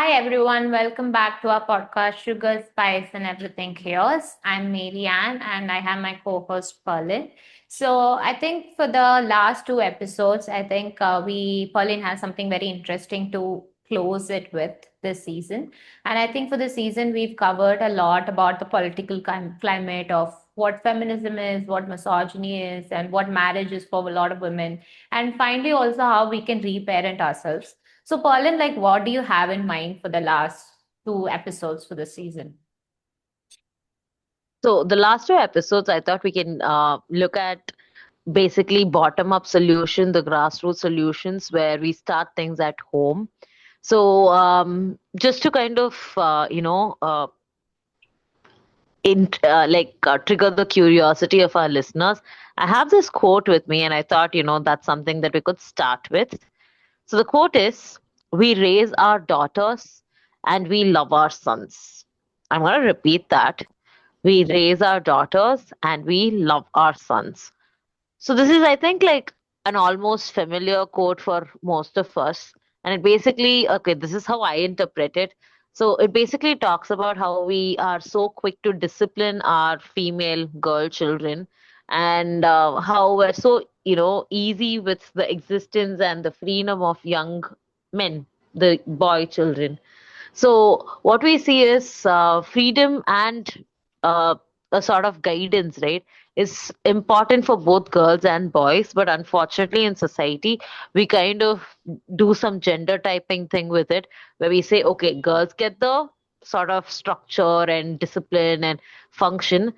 Hi everyone, welcome back to our podcast Sugar, Spice and Everything Chaos. I'm Marianne and I have my co-host Pauline. So I think for the last two episodes, I think Pauline has something very interesting to close it with this season. And I think for the season, we've covered a lot about the political climate of what feminism is, what misogyny is, and what marriage is for a lot of women. And finally, also how we can reparent ourselves. So, Pauline, like, what do you have in mind for the last two episodes for the season? So the last two episodes, I thought we can look at basically bottom-up solution, the grassroots solutions where we start things at home. So just to kind of trigger the curiosity of our listeners, I have this quote with me, and I thought that's something that we could start with. So the quote is, "We raise our daughters and we love our sons." I'm going to repeat that. We raise our daughters and we love our sons. So this is, I think, like an almost familiar quote for most of us. And it basically, okay, this is how I interpret it. So it basically talks about how we are so quick to discipline our female girl children, and how we're so, easy with the existence and the freedom of young men, the boy children. So what we see is freedom and uh, a sort of guidance, right, is important for both girls and boys. But unfortunately, in society, we kind of do some gender typing thing with it, where we say, okay, girls get the sort of structure and discipline and function.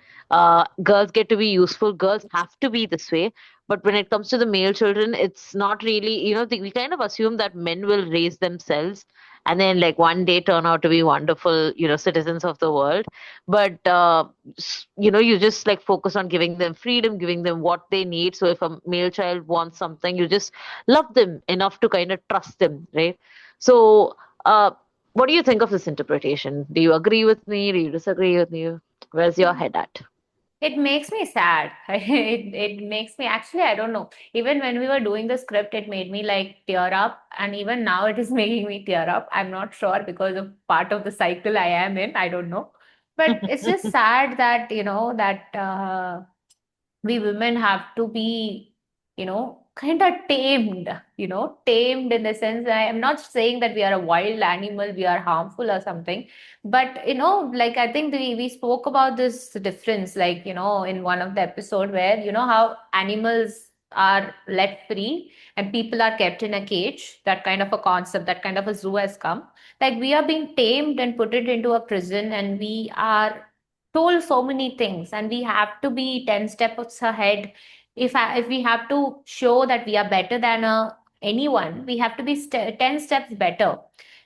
Girls get to be useful. Girls have to be this way. But when it comes to the male children, it's not really, we kind of assume that men will raise themselves and then like one day turn out to be wonderful, citizens of the world. But you just like focus on giving them freedom, giving them what they need. So if a male child wants something, you just love them enough to kind of trust them, right? So what do you think of this interpretation? Do you agree with me? Do you disagree with me? Where's your head at? It makes me sad. It makes me actually, I don't know. Even when we were doing the script, it made me like tear up. And even now it is making me tear up. I'm not sure because of part of the cycle I am in. I don't know. But it's just sad that, that we women have to be, kind of tamed, tamed in the sense that I am not saying that we are a wild animal, we are harmful or something. But, like I think we spoke about this difference, like, in one of the episode where, how animals are let free and people are kept in a cage, that kind of a concept, that kind of a zoo has come. Like we are being tamed and put it into a prison and we are told so many things and we have to be 10 steps ahead. If we have to show that we are better than anyone, we have to be 10 steps better.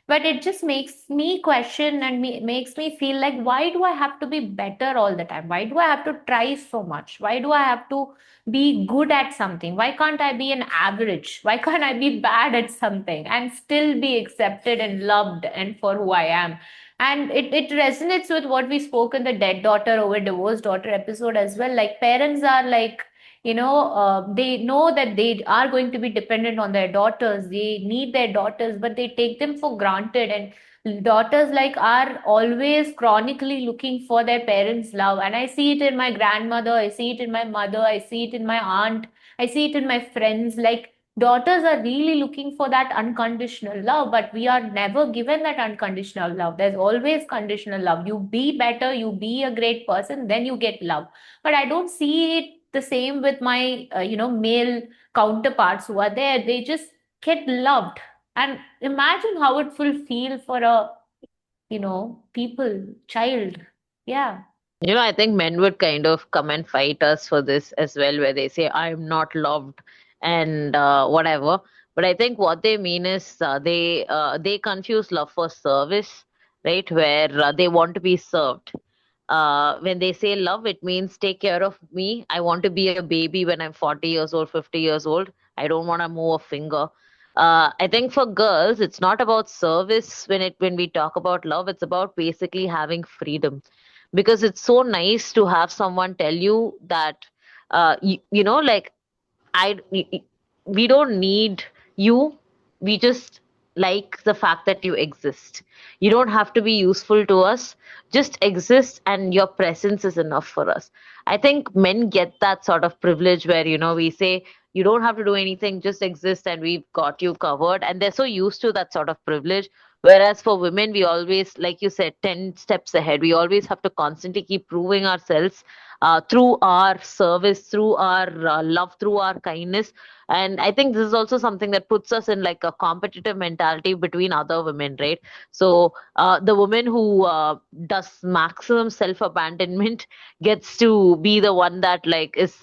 But it just makes me question and makes me feel like, why do I have to be better all the time? Why do I have to try so much? Why do I have to be good at something? Why can't I be an average? Why can't I be bad at something and still be accepted and loved and for who I am? And it resonates with what we spoke in the dead daughter over divorced daughter episode as well. Like parents are like, they know that they are going to be dependent on their daughters, they need their daughters, but they take them for granted. And daughters like are always chronically looking for their parents love, and I see it in my grandmother, I see it in my mother, I see it in my aunt, I see it in my friends. Like daughters are really looking for that unconditional love, but we are never given that unconditional love. There's always conditional love. You be better, you be a great person, then you get love. But I don't see it the same with my male counterparts who are there. They just get loved. And imagine how it will feel for a people child. Yeah. I think men would kind of come and fight us for this as well, where they say, I'm not loved and whatever. But I think what they mean is they confuse love for service, right? Where they want to be served. When they say love, it means take care of me. I want to be a baby when I'm 40 years old, 50 years old. I don't want to move a finger. I think for girls, it's not about service when we talk about love. It's about basically having freedom, because it's so nice to have someone tell you that like I we don't need you, we just like the fact that you exist. You don't have to be useful to us. Just exist, and your presence is enough for us. I think men get that sort of privilege where, we say, you don't have to do anything, just exist, and we've got you covered. And they're so used to that sort of privilege. Whereas for women, we always, like you said, 10 steps ahead. We always have to constantly keep proving ourselves through our service, through our love, through our kindness. And I think this is also something that puts us in like a competitive mentality between other women, right? So the woman who does maximum self-abandonment gets to be the one that like is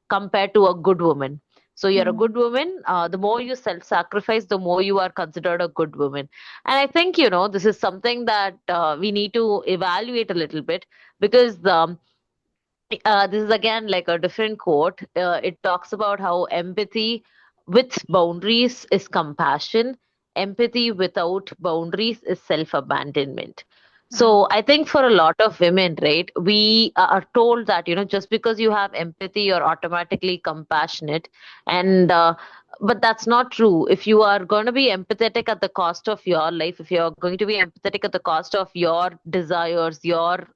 compared to a good woman. So you're a good Hmm. woman. The more you self-sacrifice, the more you are considered a good woman. And I think, this is something that we need to evaluate a little bit, because this is again like a different quote. It talks about how empathy with boundaries is compassion, empathy without boundaries is self abandonment. So I think for a lot of women, right, we are told that, just because you have empathy, you're automatically compassionate. And, but that's not true. If you are going to be empathetic at the cost of your life, if you're going to be empathetic at the cost of your desires, your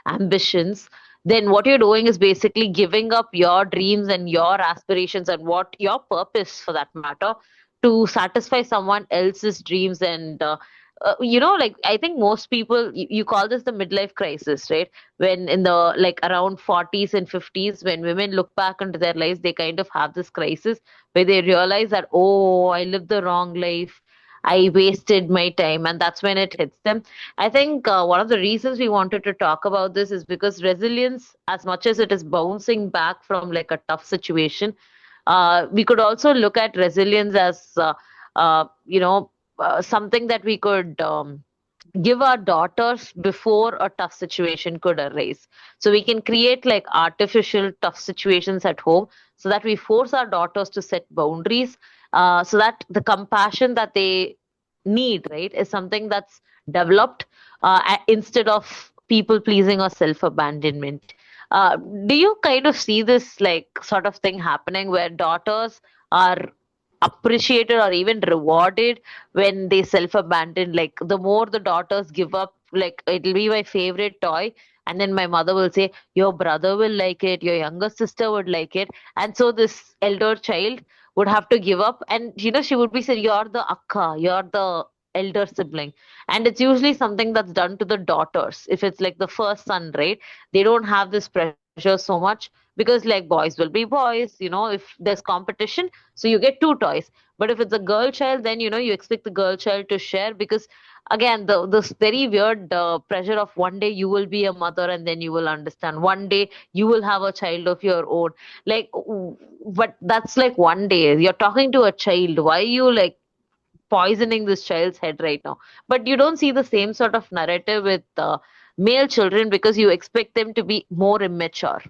ambitions, then what you're doing is basically giving up your dreams and your aspirations and what your purpose for that matter to satisfy someone else's dreams. And like, I think most people, you call this the midlife crisis, right? When in the like around 40s and 50s, when women look back into their lives, they kind of have this crisis where they realize that, oh, I lived the wrong life, I wasted my time, and that's when it hits them. I think one of the reasons we wanted to talk about this is because resilience, as much as it is bouncing back from like a tough situation, we could also look at resilience as, something that we could give our daughters before a tough situation could arise. So we can create like artificial tough situations at home so that we force our daughters to set boundaries, so that the compassion that they need, right, is something that's developed instead of people pleasing or self abandonment. Uh, do you kind of see this like sort of thing happening where daughters are appreciated or even rewarded when they self abandon? Like the more the daughters give up, like it'll be my favorite toy, and then my mother will say, your brother will like it, your younger sister would like it, and so this elder child would have to give up. And she would be said, you're the akka, you're the elder sibling. And it's usually something that's done to the daughters. If it's like the first son, right, they don't have this pressure so much, because like boys will be boys, if there's competition, so you get two toys. But if it's a girl child, then you expect the girl child to share, because again, this very weird pressure of one day you will be a mother and then you will understand, one day you will have a child of your own. Like, but that's like one day you're talking to a child. Why are you like poisoning this child's head right now? But you don't see the same sort of narrative with male children, because you expect them to be more immature.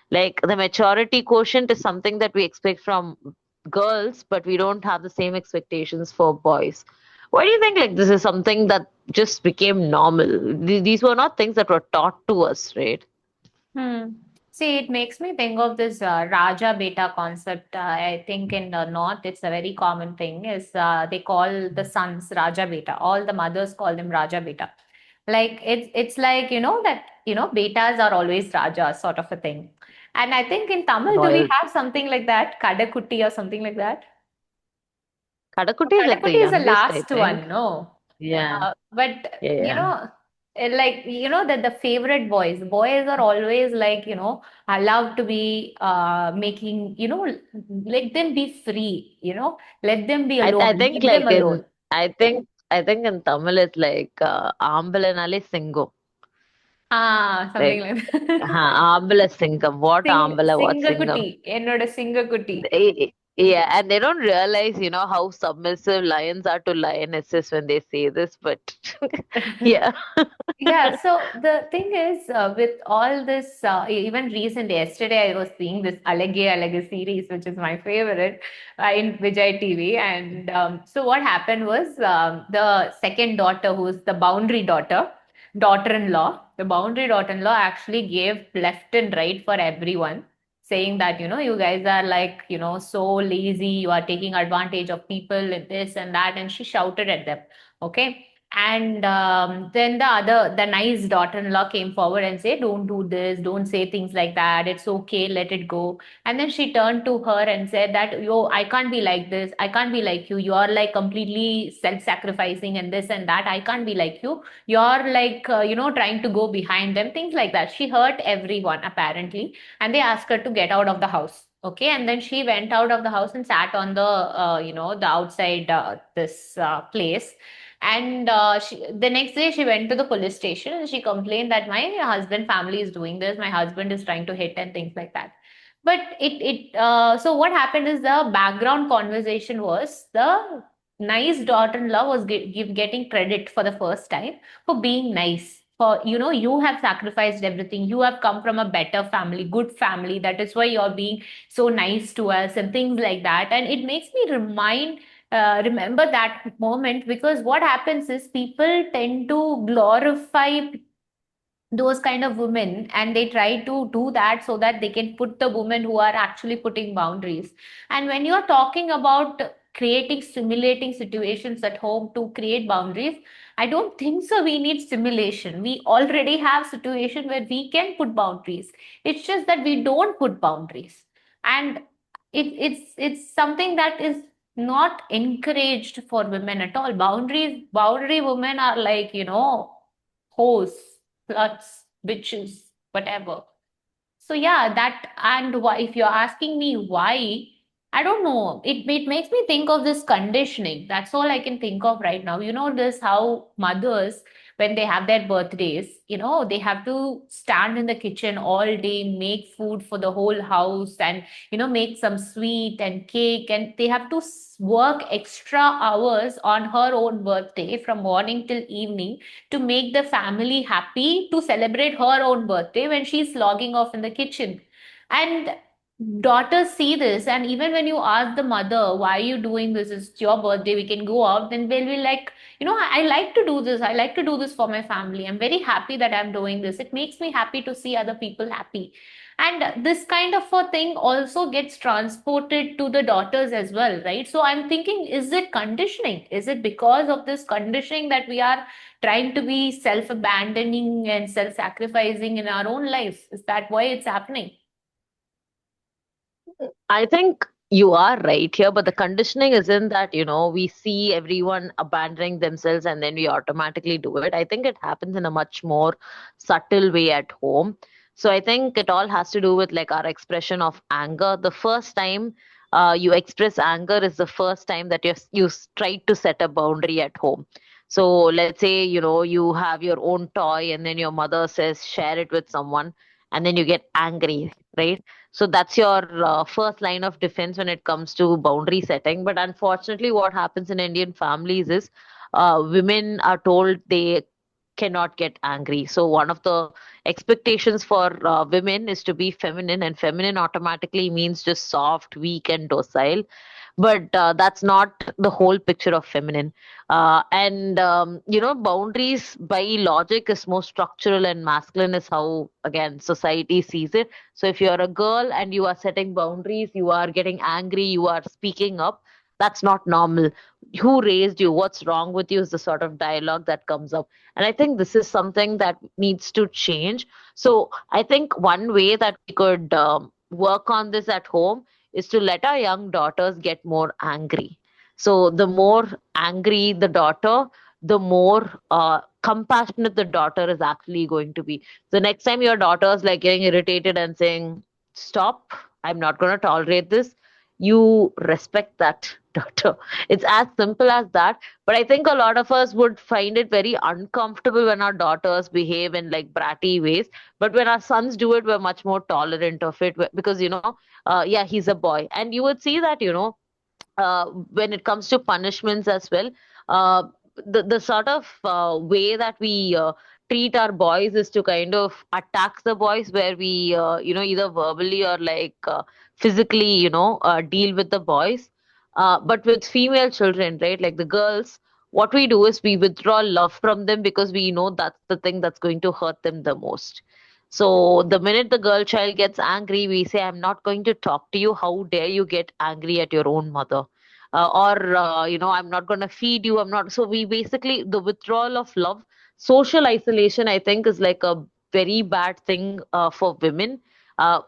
Like the maturity quotient is something that we expect from girls, but we don't have the same expectations for boys. Why do you think like this is something that just became normal? These were not things that were taught to us, right? Hmm. See, it makes me think of this Raja Beta concept. I think in the north, it's a very common thing. Is they call the sons Raja Beta. All the mothers call them Raja Beta. Like it's like that betas are always Rajas, sort of a thing. And I think in Tamil, do we Royal. have something like that, Kadakutti or something like that? Kadakutti is like the Kadakutti is the youngest, I last think. one, no? Yeah, But yeah, yeah. like that the favorite boys are always like I love to be making let them be free, let them be I alone, think leave them like alone. I think in Tamil it's like Ambalanale Singam. Something Like, like that. Ambala Singam. What Ambala, what Singakutti, Singam? என்னோட சிங்கக்குட்டி. Yeah, and they don't realize, how submissive lions are to lionesses when they say this, but yeah. Yeah, so the thing is, with all this, even recently, yesterday I was seeing this Alage Alage series, which is my favorite in Vijay TV. And so what happened was the second daughter, who's the boundary daughter, daughter-in-law, the boundary daughter-in-law actually gave left and right for everyone. saying that, you guys are like, so lazy, you are taking advantage of people and this and that. And she shouted at them. Okay. And then the nice daughter-in-law came forward and said, don't do this, don't say things like that. It's okay, let it go. And then she turned to her and said that, yo, I can't be like this. I can't be like you. You're like completely self-sacrificing and this and that. I can't be like you. You're like, trying to go behind them, things like that. She hurt everyone, apparently. And they asked her to get out of the house. Okay. And then she went out of the house and sat on the outside this place. And the next day she went to the police station and she complained that my husband family is doing this. My husband is trying to hit and things like that. But so what happened is the background conversation was the nice daughter-in-law was getting credit for the first time for being nice. For, you have sacrificed everything. You have come from a better family, good family. That is why you're being so nice to us and things like that. And it makes me remember that moment, because what happens is people tend to glorify those kind of women, and they try to do that so that they can put the women who are actually putting boundaries. And when you are talking about creating stimulating situations at home to create boundaries, I don't think so we need stimulation. We already have situation where we can put boundaries. It's just that we don't put boundaries. And it's something that is not encouraged for women at all. Boundary women are like, hoes, sluts, bitches, whatever. So yeah, that. And why, if you're asking me why, I don't know. It makes me think of this conditioning. That's all I can think of right now. You know this, how mothers, when they have their birthdays, they have to stand in the kitchen all day, make food for the whole house, and make some sweet and cake, and they have to work extra hours on her own birthday from morning till evening to make the family happy, to celebrate her own birthday when she's logging off in the kitchen. And daughters see this, and even when you ask the mother, why are you doing this? It's your birthday, we can go out. Then they'll be like, I like to do this. I like to do this for my family. I'm very happy that I'm doing this. It makes me happy to see other people happy. And this kind of a thing also gets transported to the daughters as well, right? So I'm thinking, is it conditioning? Is it because of this conditioning that we are trying to be self-abandoning and self-sacrificing in our own lives? Is that why it's happening? I think you are right here, but the conditioning isn't that, we see everyone abandoning themselves and then we automatically do it. I think it happens in a much more subtle way at home. So I think it all has to do with like our expression of anger. The first time you express anger is the first time that try to set a boundary at home. So let's say, you have your own toy and then your mother says, share it with someone, and then you get angry, right? So that's your first line of defense when it comes to boundary setting. But unfortunately, what happens in Indian families is women are told they cannot get angry. So one of the expectations for women is to be feminine, and feminine automatically means just soft, weak, and docile. But that's not the whole picture of feminine. And boundaries by logic is more structural, and masculine is how, again, society sees it. So if you're a girl and you are setting boundaries, you are getting angry, you are speaking up, that's not normal. Who raised you? What's wrong with you is the sort of dialogue that comes up. And I think this is something that needs to change. So I think one way that we could work on this at home is to let our young daughters get more angry. So the more angry the daughter, the more compassionate the daughter is actually going to be. So next time your daughter is like getting irritated and saying, "Stop, I'm not going to tolerate this," you respect that daughter. It's as simple as that. But I think a lot of us would find it very uncomfortable when our daughters behave in like bratty ways. But when our sons do it, we're much more tolerant of it because, yeah, he's a boy. And you would see that, when it comes to punishments as well, uh, the sort of way that we treat our boys is to kind of attack the boys, where we either verbally or like physically deal with the boys. But with female children, right, like the girls, what we do is we withdraw love from them because we know that's the thing that's going to hurt them the most. So the minute the girl child gets angry, we say, I'm not going to talk to you. How dare you get angry at your own mother? I'm not going to feed you. I'm not. So we basically, the withdrawal of love, social isolation, I think, is like a very bad thing for women.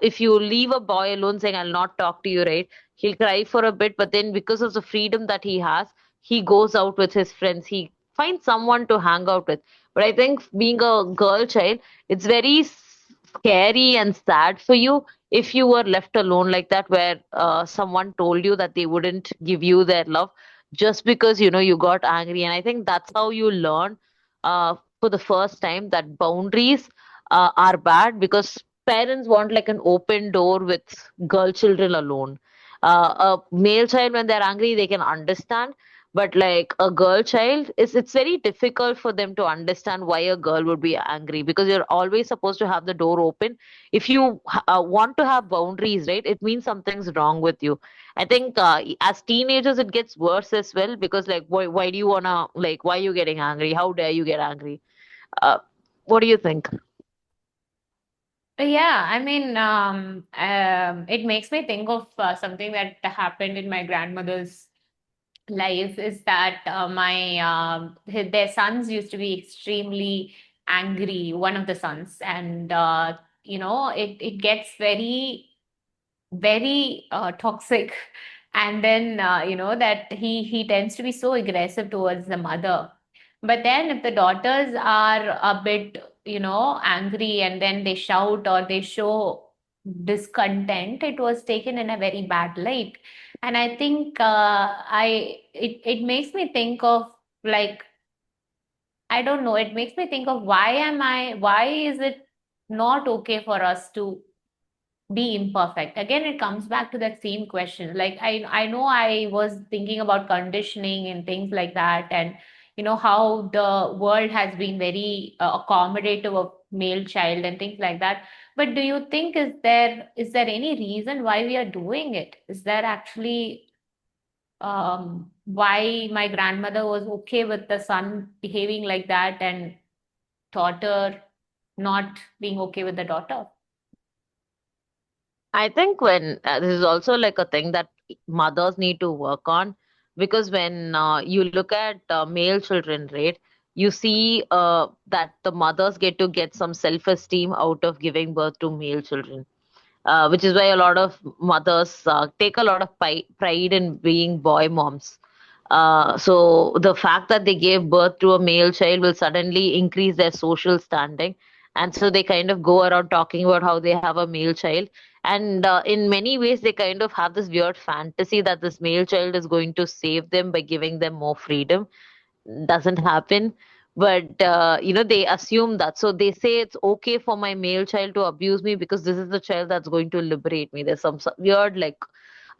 If you leave a boy alone saying, I'll not talk to you, right? He'll cry for a bit, but then because of the freedom that he has, he goes out with his friends. He finds someone to hang out with. But I think being a girl child, it's very scary and sad for you if you were left alone like that, where someone told you that they wouldn't give you their love just because you got angry. And I think that's how you learn for the first time that boundaries are bad, because parents want like an open door with girl children alone. A male child, when they're angry, they can understand, but like a girl child, it's very difficult for them to understand why a girl would be angry, because you're always supposed to have the door open. If you want to have boundaries, right, it means something's wrong with you. I think as teenagers it gets worse as well, because like why do you wanna, like, why are you getting angry? How dare you get angry? uh, what do you think? Yeah, I mean, it makes me think of something that happened in my grandmother's life. Is that their sons used to be extremely angry, one of the sons, and it gets very toxic. And then that he tends to be so aggressive towards the mother. But then if the daughters are a bit angry, and then they shout or they show discontent, it was taken in a very bad light. And I think it makes me think of, like, I don't know, it makes me think of, why is it not okay for us to be imperfect? Again, it comes back to that same question. Like, I know I was thinking about conditioning and things like that, and how the world has been very accommodative of male child and things like that. But do you think, is there any reason why we are doing it? Is there actually why my grandmother was okay with the son behaving like that, and daughter not being okay with the daughter? I think when this is also like a thing that mothers need to work on, because when you look at male children, right, you see that the mothers get some self-esteem out of giving birth to male children, which is why a lot of mothers take a lot of pride in being boy moms. So the fact that they gave birth to a male child will suddenly increase their social standing. And so they kind of go around talking about how they have a male child. And in many ways, they kind of have this weird fantasy that this male child is going to save them by giving them more freedom. Doesn't happen. But they assume that, so they say it's okay for my male child to abuse me because this is the child that's going to liberate me. There's some weird, like,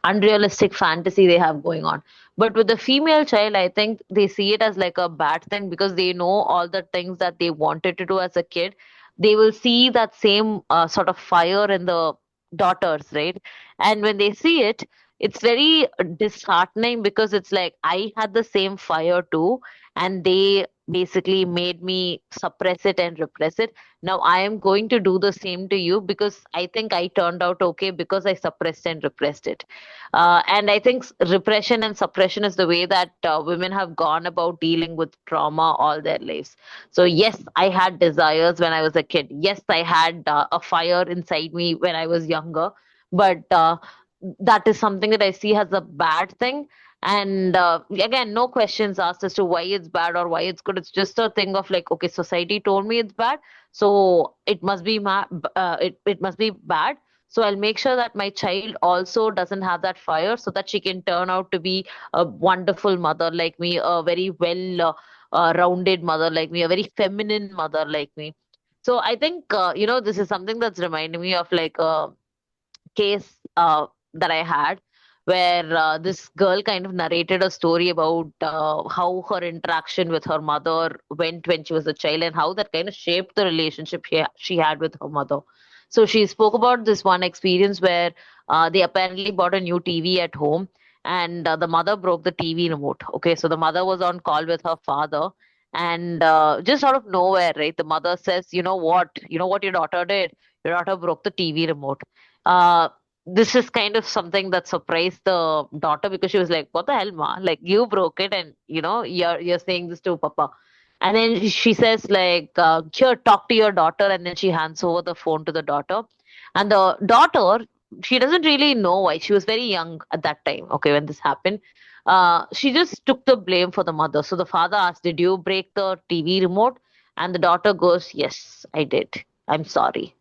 unrealistic fantasy they have going on. But with the female child, I think they see it as like a bad thing, because they know all the things that they wanted to do as a kid. They will see that same sort of fire in the daughters, right? And when they see it, it's very disheartening, because it's like I had the same fire too, and they basically made me suppress it and repress it. Now I am going to do the same to you, because I think I turned out okay because I suppressed and repressed it. And I think repression and suppression is the way that women have gone about dealing with trauma all their lives. So, yes, I had desires when I was a kid. Yes, I had a fire inside me when I was younger. But that is something that I see as a bad thing. And again, no questions asked as to why it's bad or why it's good. It's just a thing of like, okay, society told me it's bad, so it must be it must be bad. So I'll make sure that my child also doesn't have that fire, so that she can turn out to be a wonderful mother like me, a very well rounded mother like me, a very feminine mother like me. So I think, this is something that's reminding me of like a case that I had, where this girl kind of narrated a story about how her interaction with her mother went when she was a child, and how that kind of shaped the relationship she had with her mother. So she spoke about this one experience where they apparently bought a new TV at home, and the mother broke the TV remote. Okay, so the mother was on call with her father, And just out of nowhere, right, the mother says, you know what your daughter did? Your daughter broke the TV remote. Uh, this is kind of something that surprised the daughter, because she was like, what the hell, ma? Like, you broke it, and you're saying this to papa. And then she says, like, here, talk to your daughter. And then she hands over the phone to the daughter. And the daughter, she doesn't really know why. She was very young at that time, okay, when this happened. She just took the blame for the mother. So the father asked, did you break the TV remote? And the daughter goes, yes, I did. I'm sorry.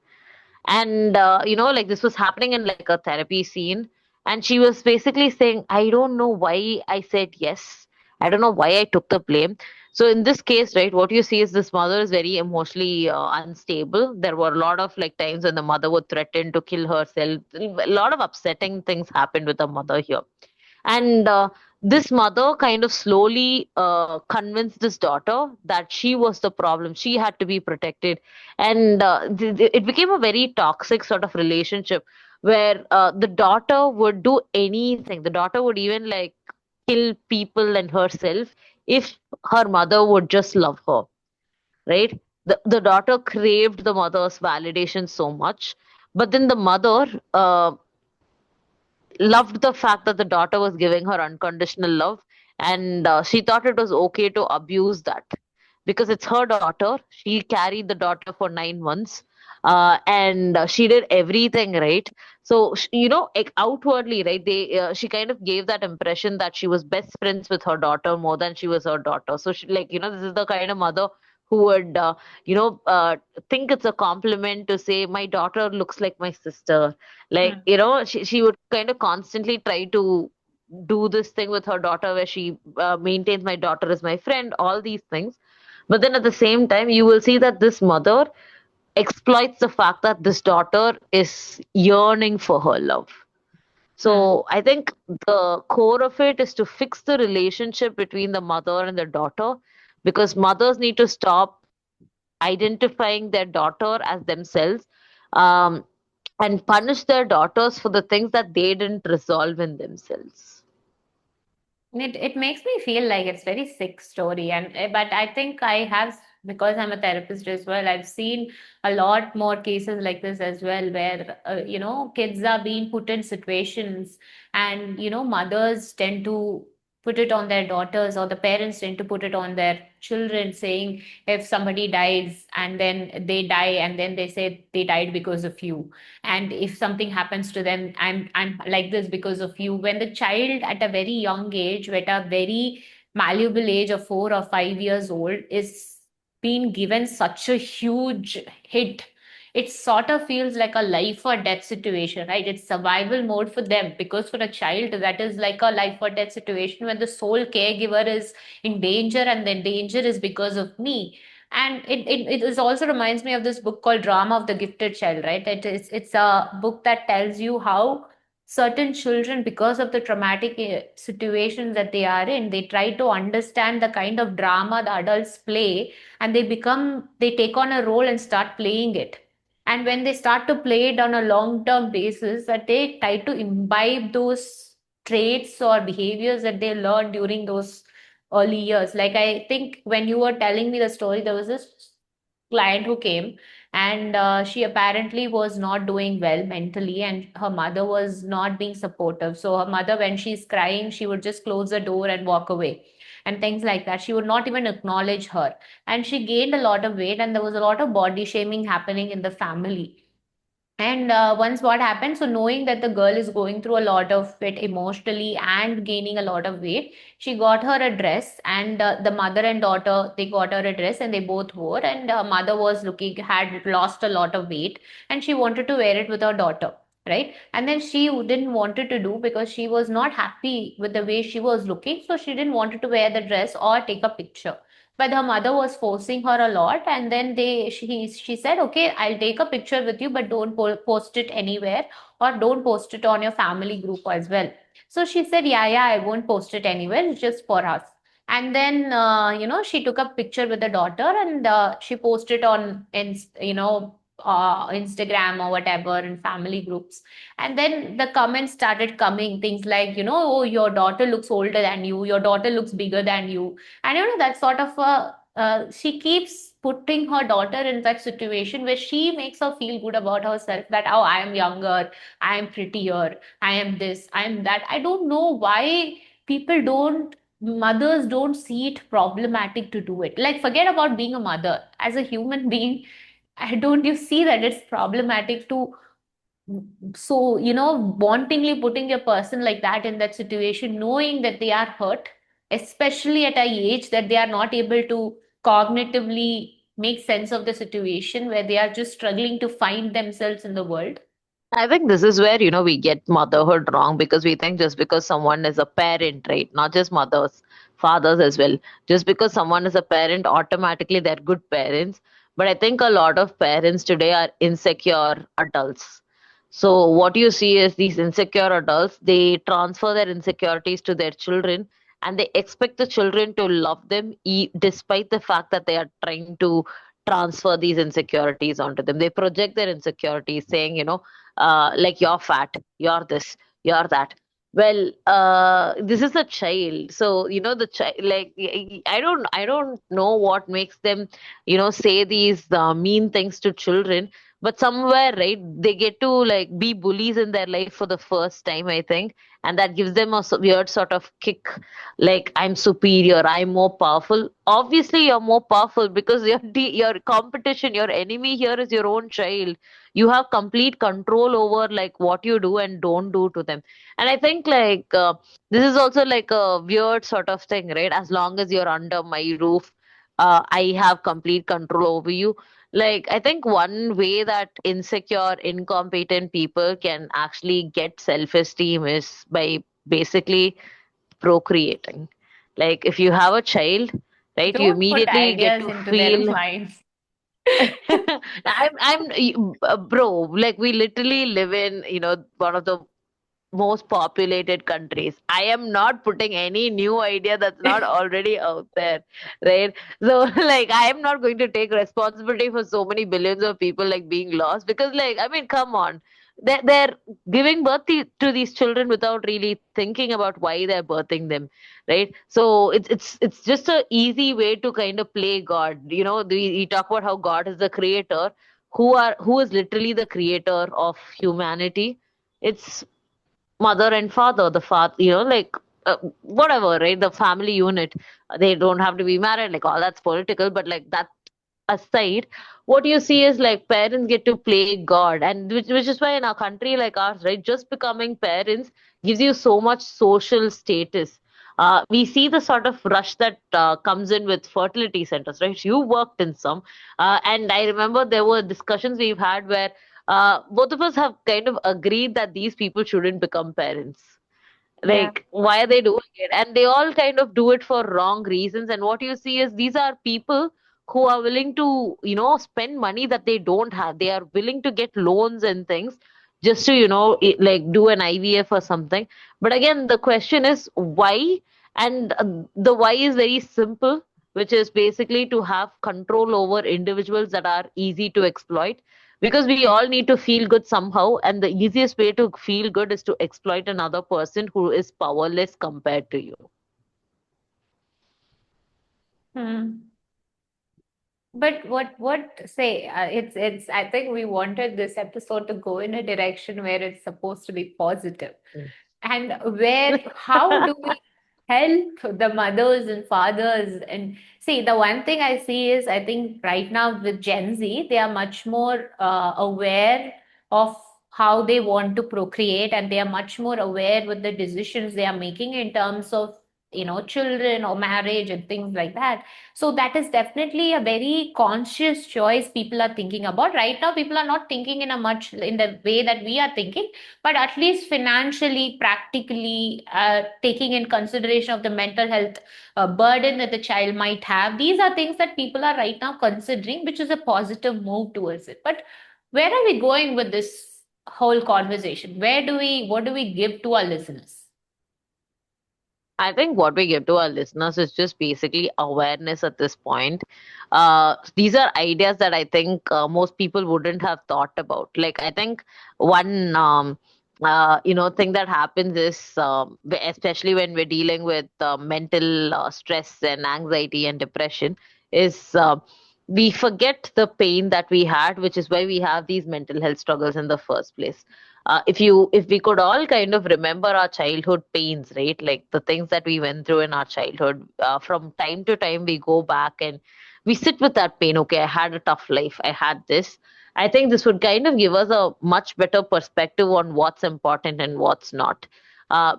And like, this was happening in like a therapy scene, and she was basically saying, I don't know why I said yes, I don't know why I took the blame. So in this case, right, what you see is this mother is very emotionally unstable. There were a lot of like times when the mother would threaten to kill herself. A lot of upsetting things happened with the mother here. And this mother kind of slowly convinced this daughter that she was the problem. She had to be protected. And it became a very toxic sort of relationship where the daughter would do anything. The daughter would even like kill people and herself if her mother would just love her, right? The daughter craved the mother's validation so much. But then the mother loved the fact that the daughter was giving her unconditional love, and she thought it was okay to abuse that because it's her daughter. She carried the daughter for 9 months, and she did everything right. So like, outwardly, right, she kind of gave that impression that she was best friends with her daughter more than she was her daughter. So she, like, this is the kind of mother who would you know uh, think it's a compliment to say, my daughter looks like my sister. Like, Hmm. she would kind of constantly try to do this thing with her daughter where she maintains my daughter as my friend, all these things. But then at the same time, you will see that this mother exploits the fact that this daughter is yearning for her love. Hmm. So I think the core of it is to fix the relationship between the mother and the daughter, because mothers need to stop identifying their daughter as themselves, um, and punish their daughters for the things that they didn't resolve in themselves. It makes me feel like it's very sick story, and but I think I have, because I'm a therapist as well. I've seen a lot more cases like this as well, where kids are being put in situations, and mothers tend to put it on their daughters, or the parents tend to put it on their children, saying if somebody dies and then they die, and then they say they died because of you, and if something happens to them, I'm like this because of you. When the child at a very young age, at a very malleable age of 4 or 5 years old, is being given such a huge hit, it sort of feels like a life or death situation, right? It's survival mode for them, because for a child that is like a life or death situation when the sole caregiver is in danger, and the danger is because of me. And it is also reminds me of this book called Drama of the Gifted Child, right? It's a book that tells you how certain children, because of the traumatic situations that they are in, they try to understand the kind of drama the adults play, and they take on a role and start playing it. And when they start to play it on a long term basis, that they try to imbibe those traits or behaviors that they learned during those early years. Like, I think when you were telling me the story, there was this client who came, and she apparently was not doing well mentally, and her mother was not being supportive. So her mother, when she's crying, she would just close the door and walk away, and things like that. She would not even acknowledge her, and she gained a lot of weight, and there was a lot of body shaming happening in the family. And once what happened, so knowing that the girl is going through a lot of it emotionally and gaining a lot of weight, she got her a dress, and the mother and daughter, they got her a dress and they both wore. And mother was looking, had lost a lot of weight, and she wanted to wear it with her daughter. Right. And then she didn't wanted to do, because she was not happy with the way she was looking. So she didn't wanted to wear the dress or take a picture, but her mother was forcing her a lot. And then she said, okay, I'll take a picture with you, but don't post it anywhere, or don't post it on your family group as well. So she said, yeah, I won't post it anywhere, it's just for us. And then she took a picture with the daughter, and she posted on Instagram or whatever in family groups. And then the comments started coming, things like, oh, your daughter looks older than you, your daughter looks bigger than you. And that sort of she keeps putting her daughter in that situation where she makes her feel good about herself, that, oh, I am younger, I am prettier, I am this, I am that. I don't know why people don't, mothers don't see it problematic to do it. Like, forget about being a mother. As a human being, I don't you see that it's problematic to, so, wantingly putting a person like that in that situation, knowing that they are hurt, especially at a age that they are not able to cognitively make sense of the situation, where they are just struggling to find themselves in the world. I think this is where, we get motherhood wrong because we think just because someone is a parent, right? Not just mothers, fathers as well. Just because someone is a parent, automatically they're good parents. But I think a lot of parents today are insecure adults. So what you see is these insecure adults, they transfer their insecurities to their children and they expect the children to love them despite the fact that they are trying to transfer these insecurities onto them. They project their insecurities saying, like you're fat, you're this, you're that. Well, this is a child, so the child, like I don't know what makes them, say these mean things to children. But somewhere, right, they get to like be bullies in their life for the first time, I think, and that gives them a weird sort of kick, like I'm superior, I'm more powerful. Obviously, you're more powerful because your competition, your enemy here is your own child. You have complete control over like what you do and don't do to them. And I think like this is also like a weird sort of thing, right? As long as you're under my roof, I have complete control over you. Like I think one way that insecure incompetent people can actually get self-esteem is by basically procreating. Like if you have a child, right, you Don't put immediately get ideas to into their feel minds. bro, like we literally live in, one of the most populated countries. I am not putting any new idea that's not already out there, right? So, like, I am not going to take responsibility for so many billions of people like being lost because, like, I mean, come on. They're giving birth to these children without really thinking about why they're birthing them, right? So it's just a easy way to kind of play God. We talk about how God is the creator, who is literally the creator of humanity. It's mother and father, the father, like whatever, right? The family unit, they don't have to be married, like all that's political, but like that aside, what you see is like parents get to play God, and which is why in a country like ours, right, just becoming parents gives you so much social status. We see the sort of rush that comes in with fertility centers, right? You worked in some, and I remember there were discussions we've had where both of us have kind of agreed that these people shouldn't become parents. Yeah. Like, why are they doing it? And they all kind of do it for wrong reasons. And what you see is these are people who are willing to, spend money that they don't have. They are willing to get loans and things just to, like do an IVF or something. But again, the question is why? And the why is very simple, which is basically to have control over individuals that are easy to exploit, because we all need to feel good somehow, and the easiest way to feel good is to exploit another person who is powerless compared to you. Hmm. But what say, it's I think we wanted this episode to go in a direction where it's supposed to be positive, Mm. and where, how do we help the mothers and fathers? And see, the one thing I see is, I think right now with Gen Z, they are much more aware of how they want to procreate, and they are much more aware with the decisions they are making in terms of, children or marriage and things like that. So that is definitely a very conscious choice people are thinking about. Right now, people are not thinking in a much in the way that we are thinking, but at least financially, practically, taking in consideration of the mental health burden that the child might have. These are things that people are right now considering, which is a positive move towards it. But where are we going with this whole conversation? What do we give to our listeners? I think what we give to our listeners is just basically awareness at this point. These are ideas that I think most people wouldn't have thought about. Like, I think one, thing that happens is, especially when we're dealing with mental stress and anxiety and depression, is we forget the pain that we had, which is why we have these mental health struggles in the first place. If we could all kind of remember our childhood pains, right? Like the things that we went through in our childhood, from time to time we go back and we sit with that pain. Okay, I had a tough life. I had this. I think this would kind of give us a much better perspective on what's important and what's not.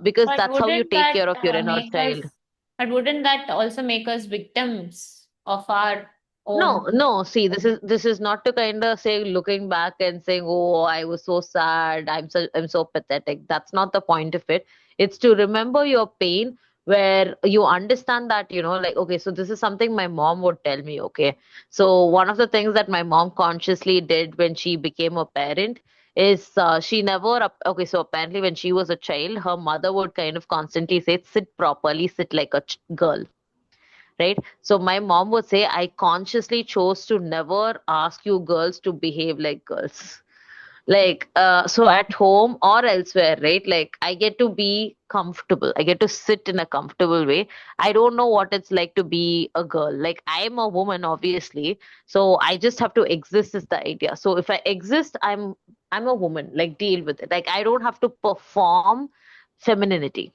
Because But that's how you wouldn't take that care of your inner make child. us, but wouldn't that also make us victims of our No, own? no. See, this is not to kind of say looking back and saying, "Oh, I was so sad. I'm so pathetic." That's not the point of it. It's to remember your pain, where you understand that, like, okay, so this is something my mom would tell me. Okay, so one of the things that my mom consciously did when she became a parent is she never. Okay, so apparently when she was a child, her mother would kind of constantly say, "Sit properly, sit like a girl." Right? So my mom would say, I consciously chose to never ask you girls to behave like girls. Like, so at home or elsewhere, right? Like, I get to be comfortable. I get to sit in a comfortable way. I don't know what it's like to be a girl. Like, I am a woman, obviously. So I just have to exist is the idea. So if I exist, I'm a woman. Like, deal with it. Like, I don't have to perform femininity,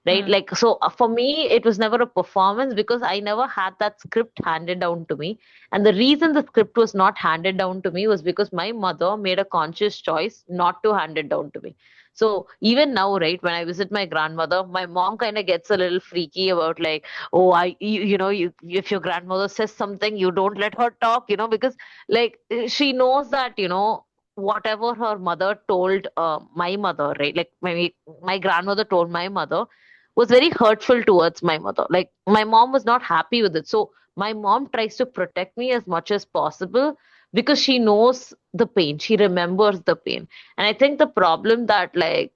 right? Hmm. Like, so for me it was never a performance because I never had that script handed down to me. And the reason the script was not handed down to me was because my mother made a conscious choice not to hand it down to me. So even now, right, when I visit my grandmother, my mom kind of gets a little freaky about, like, oh, if your grandmother says something, you don't let her talk, because, like, she knows that, whatever her mother told my mother, right? Like, my grandmother told my mother was very hurtful towards my mother. Like, my mom was not happy with it. So my mom tries to protect me as much as possible because she knows the pain. She remembers the pain. And I think the problem that, like,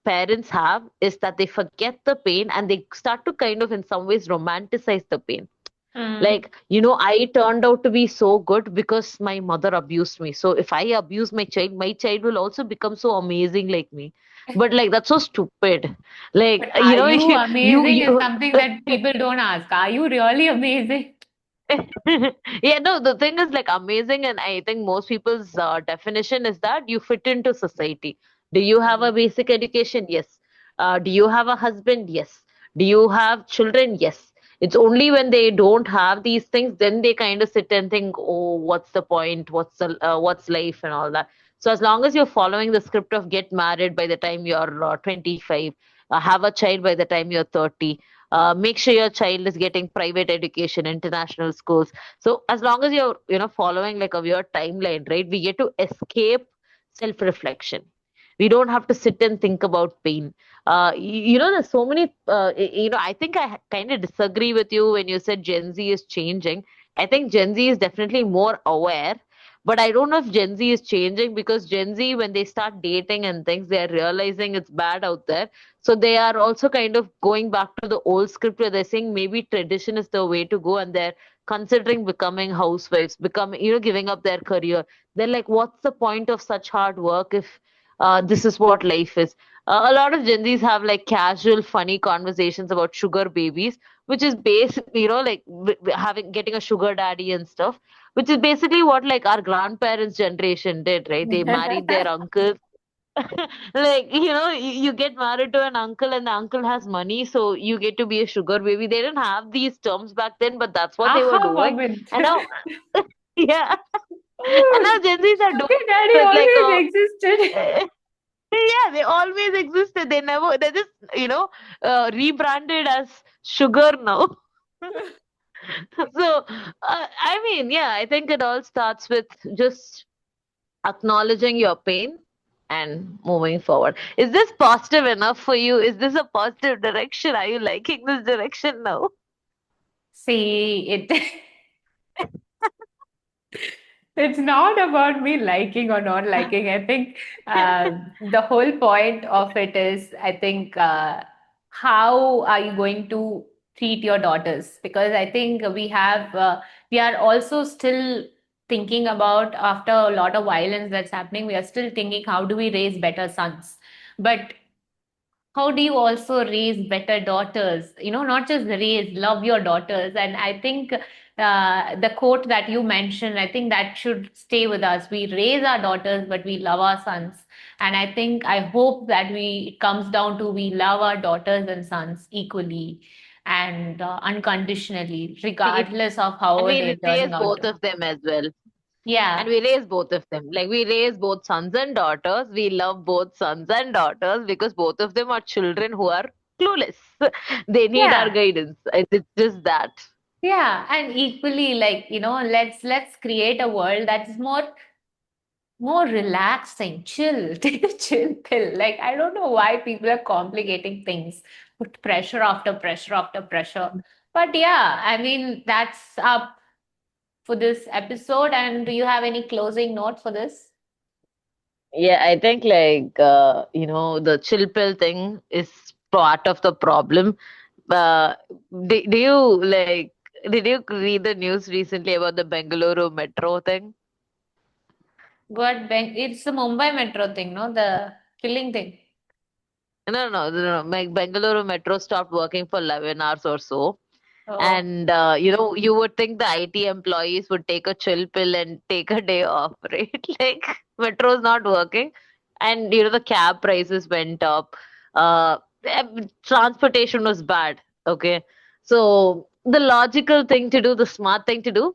parents have is that they forget the pain and they start to kind of in some ways romanticize the pain. Hmm. Like, I turned out to be so good because my mother abused me. So if I abuse my child will also become so amazing like me. But, like, that's so stupid. Like, But are you you, amazing is you, something that people don't ask. Are you really amazing? yeah, no, the thing is, like, amazing, and I think most people's definition is that you fit into society. Do you have a Hmm. basic education? Yes. Do you have a husband? Yes. Do you have children? Yes. It's only when they don't have these things, then they kind of sit and think, oh, what's the point? What's life and all that. So as long as you're following the script of get married by the time you're 25, have a child by the time you're 30, make sure your child is getting private education, international schools. So as long as you're, following like a weird timeline, right? We get to escape self-reflection. We don't have to sit and think about pain. There's so many, I think I kind of disagree with you when you said Gen Z is changing. I think Gen Z is definitely more aware, but I don't know if Gen Z is changing because Gen Z, when they start dating and things, they're realizing it's bad out there. So they are also kind of going back to the old script where they're saying maybe tradition is the way to go, and they're considering becoming housewives, giving up their career. They're like, what's the point of such hard work if this is what life is? A lot of Gen Zs have like casual, funny conversations about sugar babies, which is basically, like getting a sugar daddy and stuff, which is basically what like our grandparents' generation did, right? They married their uncles. Like, you get married to an uncle and the uncle has money, so you get to be a sugar baby. They didn't have these terms back then, but that's what they were Aha doing. moment. And now, yeah, and now Oh, Gen Zs are sugar doing daddy it with like always existed. yeah, they always existed. They're just, rebranded as sugar now. So, I mean, yeah, I think it all starts with just acknowledging your pain and moving forward. Is this positive enough for you? Is this a positive direction? Are you liking this direction now? See, it's not about me liking or not liking. I think the whole point of it is, I think, how are you going to treat your daughters? Because I think we are also still thinking about, after a lot of violence that's happening, we are still thinking, how do we raise better sons? But how do you also raise better daughters? Not just raise, love your daughters. And I think the quote that you mentioned, I think that should stay with us. We raise our daughters, but we love our sons. And I think, I hope that it comes down to we love our daughters and sons equally and unconditionally, We, regardless of and how they're we turning raise out both to. of them as well. Yeah, And we raise both of them. Like we raise both sons and daughters. We love both sons and daughters because both of them are children who are clueless. They need our yeah. guidance. It's just that. Yeah, and equally, like, let's create a world that's more relaxing, chill. Take a chill pill. Like, I don't know why people are complicating things, put pressure after pressure after pressure. But yeah, I mean, that's up for this episode. And do you have any closing note for this? Yeah, I think the chill pill thing is part of the problem. Uh, do you did you read the news recently about the Bengaluru metro thing? But it's the Mumbai Metro thing, no? The killing thing. No. Bengaluru metro stopped working for 11 hours or so. Oh, And you would think the IT employees would take a chill pill and take a day off, right? Like metro's not working, and the cab prices went up. Transportation was bad. Okay, so the logical thing to do, the smart thing to do,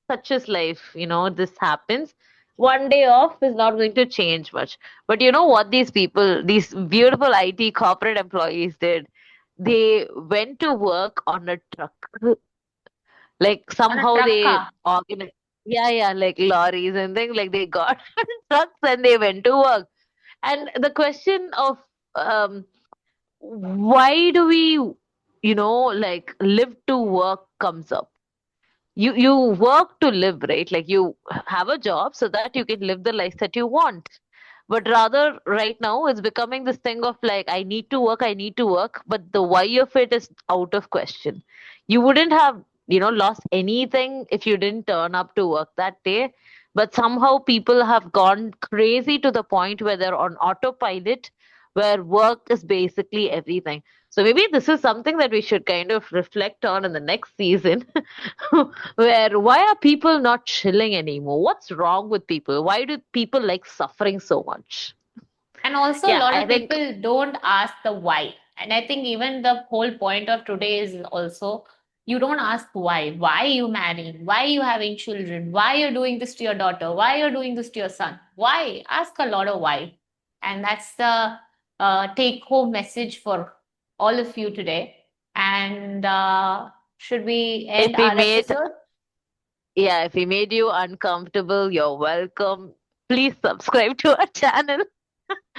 such is life. This happens. One day off is not going to change much. But you know what these people, these beautiful IT corporate employees did? They went to work on a truck. Like on a somehow truck they car. organize. Yeah, like lorries and things. Like they got trucks and they went to work. And the question of um, why do we, like live to work comes up. You work to live, right? Like you have a job so that you can live the life that you want. But rather right now it's becoming this thing of like I need to work, but the why of it is out of question. You wouldn't have lost anything if you didn't turn up to work that day, but somehow people have gone crazy to the point where they're on autopilot, where work is basically everything. So maybe this is something that we should kind of reflect on in the next season. Where why are people not chilling anymore? What's wrong with people? Why do people like suffering so much? And also, a Yeah, lot I of think people don't ask the why. And I think even the whole point of today is also, you don't ask why. Why are you marrying? Why are you having children? Why are you doing this to your daughter? Why are you doing this to your son? Why? Ask a lot of why. And that's the take home message for all of you today. And should we if end we our made episode? yeah, if we made you uncomfortable, you're welcome. Please subscribe to our channel.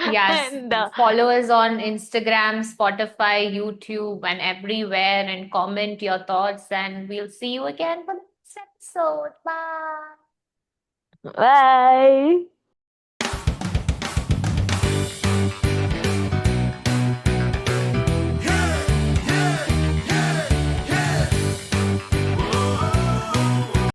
Yes, And follow us on Instagram, Spotify, YouTube, and everywhere, and comment your thoughts. And we'll see you again for the next episode. Bye. bye.